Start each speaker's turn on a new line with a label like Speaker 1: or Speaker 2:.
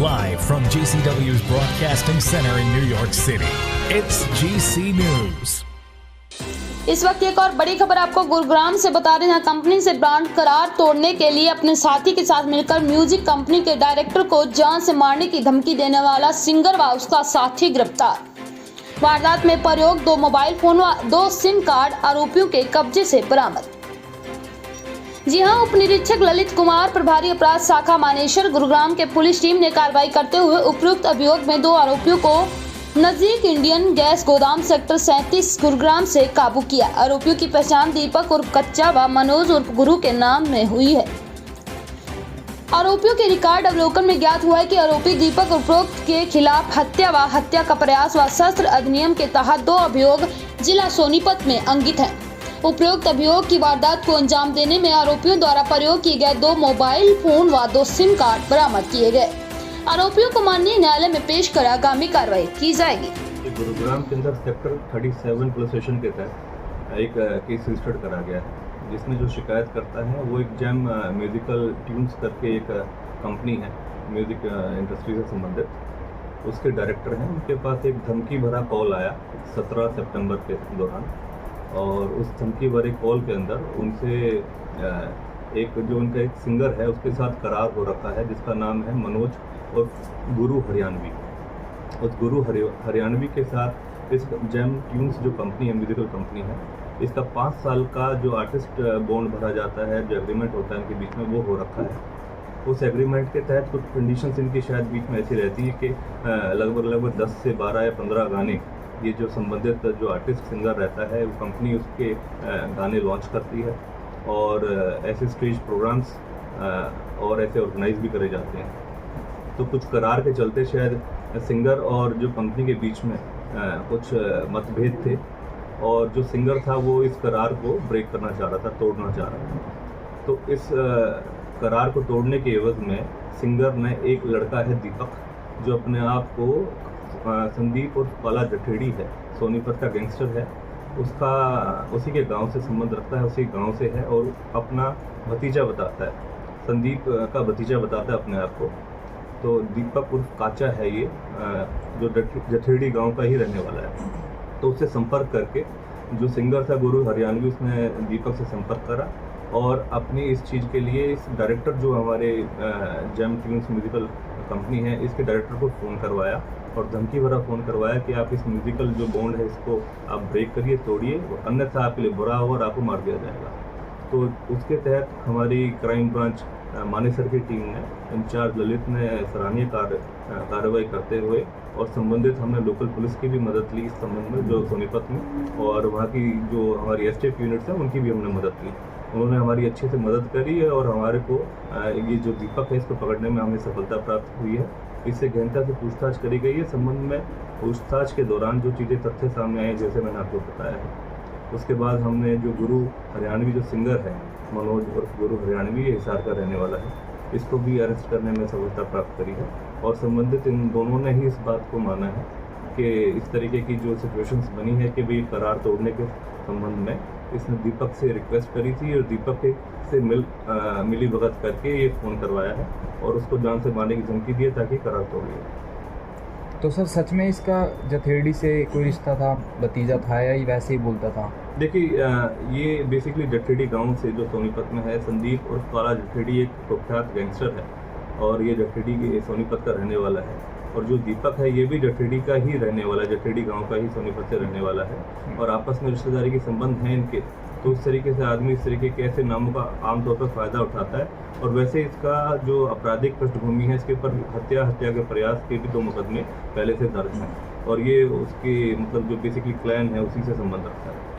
Speaker 1: Live from GCW's Broadcasting Center in New York City, it's GC News.
Speaker 2: इस वक्त एक और बड़ी खबर आपको गुरुग्राम से बता रहे हैं। कंपनी से ब्रांड करार तोड़ने के लिए अपने साथी के साथ मिलकर म्यूजिक कंपनी के डायरेक्टर को जान से मारने की धमकी देने वाला सिंगर व उसका साथी गिरफ्तार। वारदात में प्रयोग 2 मोबाइल फोन व 2 सिम कार्ड आरोपियों के कब्जे से बरामद। जी हां, उप निरीक्षक ललित कुमार, प्रभारी अपराध शाखा मानेसर, गुरुग्राम के पुलिस टीम ने कार्रवाई करते हुए उपयुक्त अभियोग में 2 आरोपियों को नजदीक इंडियन गैस गोदाम सेक्टर 37 गुरुग्राम से काबू किया। आरोपियों की पहचान दीपक उर्फ कच्चा व मनोज उर्फ गुरु के नाम में हुई है। आरोपियों के रिकॉर्ड अवलोकन में ज्ञात हुआ है कि आरोपी दीपक उपरोक्त के खिलाफ हत्या व हत्या का प्रयास व शस्त्र अधिनियम के तहत 2 अभियोग जिला सोनीपत में अंकित हैं। उपरोक्त अभियोग की वारदात को अंजाम देने में आरोपियों द्वारा प्रयोग किए गए 2 मोबाइल फोन व 2 सिम कार्ड बरामद किए गए। आरोपियों को माननीय न्यायालय में पेश कर आगामी कार्रवाई की जाएगी।
Speaker 3: गुरुग्राम के अंदर सेक्टर 37 पुलिस स्टेशन के तहत एक केस रजिस्टर्ड करा गया है, जिसमें जो शिकायत करता है वो एक जैम म्यूजिकल ट्यून्स करके एक कंपनी है म्यूजिक इंडस्ट्री से संबंधित। उसके डायरेक्टर हैं, उनके पास एक धमकी भरा कॉल आया 17 सितंबर के दौरान, और उस धमकी भरे कॉल के अंदर उनसे एक जो उनका एक सिंगर है उसके साथ करार हो रखा है, जिसका नाम है मनोज और गुरु हरियाणवी। उस गुरु हरियाणवी के साथ इस जैम ट्यून्स जो कंपनी है, म्यूजिकल कंपनी है, इसका 5 साल का जो आर्टिस्ट बॉन्ड भरा जाता है, जो एग्रीमेंट होता है इनके बीच में, वो हो रखा है। उस एग्रीमेंट के तहत कुछ कंडीशंस इनकी शायद बीच में ऐसी रहती है कि लगभग 10 से 12 या 15 गाने, ये जो संबंधित जो आर्टिस्ट सिंगर रहता है, वो कंपनी उसके गाने लॉन्च करती है, और ऐसे स्टेज प्रोग्राम्स और ऐसे ऑर्गेनाइज भी करे जाते हैं। तो कुछ करार के चलते शायद सिंगर और जो कंपनी के बीच में कुछ मतभेद थे, और जो सिंगर था वो इस करार को ब्रेक करना चाह रहा था, तोड़ना चाह रहा था। तो इस करार को तोड़ने के एवज में सिंगर ने, एक लड़का है दीपक, जो अपने आप को संदीप और काला जठेड़ी है, सोनीपत का गैंगस्टर है, उसी के गांव से संबंध रखता है, उसी गांव से है, और अपना भतीजा बताता है, संदीप का भतीजा बताता है अपने आप को। तो दीपक उर्फ काचा है ये, जो जठेड़ी गांव का ही रहने वाला है। तो उससे संपर्क करके जो सिंगर था गुरु हरियाणवी, उसने दीपक से संपर्क करा और अपनी इस चीज़ के लिए इस डायरेक्टर, जो हमारे जैम ट्यून्स म्यूजिकल कंपनी है, इसके डायरेक्टर को फ़ोन करवाया और धमकी भरा फ़ोन करवाया कि आप इस म्यूजिकल जो बॉन्ड है इसको आप ब्रेक करिए, तोड़िए, अन्यथा आपके लिए बुरा होगा और आपको मार दिया जाएगा। तो उसके तहत हमारी क्राइम ब्रांच मानेसर की टीम ने, इंचार्ज ललित ने सराहनीय कार्रवाई करते हुए, और संबंधित हमने लोकल पुलिस की भी मदद ली इस संबंध में, जो सोनीपत में, और वहाँ की जो हमारी एसटीएफ यूनिट्स हैं उनकी भी हमने मदद ली। उन्होंने हमारी अच्छे से मदद करी है, और हमारे को ये जो दीपक है इसको पकड़ने में हमें सफलता प्राप्त हुई है। इससे गहनता से पूछताछ करी गई है। संबंध में पूछताछ के दौरान जो चीज़ें तथ्य सामने आए, जैसे मैंने आपको बताया है, उसके बाद हमने जो गुरु हरियाणवी जो सिंगर है, मनोज और गुरु हरियाणवी, ये हिसार का रहने वाला है, इसको भी अरेस्ट करने में सफलता प्राप्त करी है। और संबंधित इन दोनों ने ही इस बात को माना है कि इस तरीके की जो सिचुएशंस बनी है कि भाई करार तोड़ने के संबंध में इसने दीपक से रिक्वेस्ट करी थी, और दीपक से मिली भगत करके ये फ़ोन करवाया है और उसको जान से मारने की धमकी दी है ताकि करार तोड़ लिया।
Speaker 4: तो सर, सच में इसका जठेड़ी से कोई रिश्ता था, भतीजा था, या ये वैसे ही बोलता था?
Speaker 3: देखिए, ये बेसिकली जठेड़ी गांव से जो सोनीपत में है, संदीप और काला जठेड़ी एक प्रख्यात गैंगस्टर है, और ये जठेड़ी के सोनीपत का रहने वाला है। और जो दीपक है ये भी जठेड़ी का ही रहने वाला है, जठेड़ी गांव का ही सोनीपत से रहने वाला है, और आपस में रिश्तेदारी के संबंध हैं इनके। तो इस तरीके से आदमी इस तरीके के ऐसे नामों का आमतौर पर फ़ायदा उठाता है। और वैसे इसका जो आपराधिक पृष्ठभूमि है, इसके ऊपर हत्या के प्रयास के भी 2 मुकदमे पहले से दर्ज हैं, और ये उसके मतलब जो बेसिकली क्लैन है उसी से संबंध रखता है।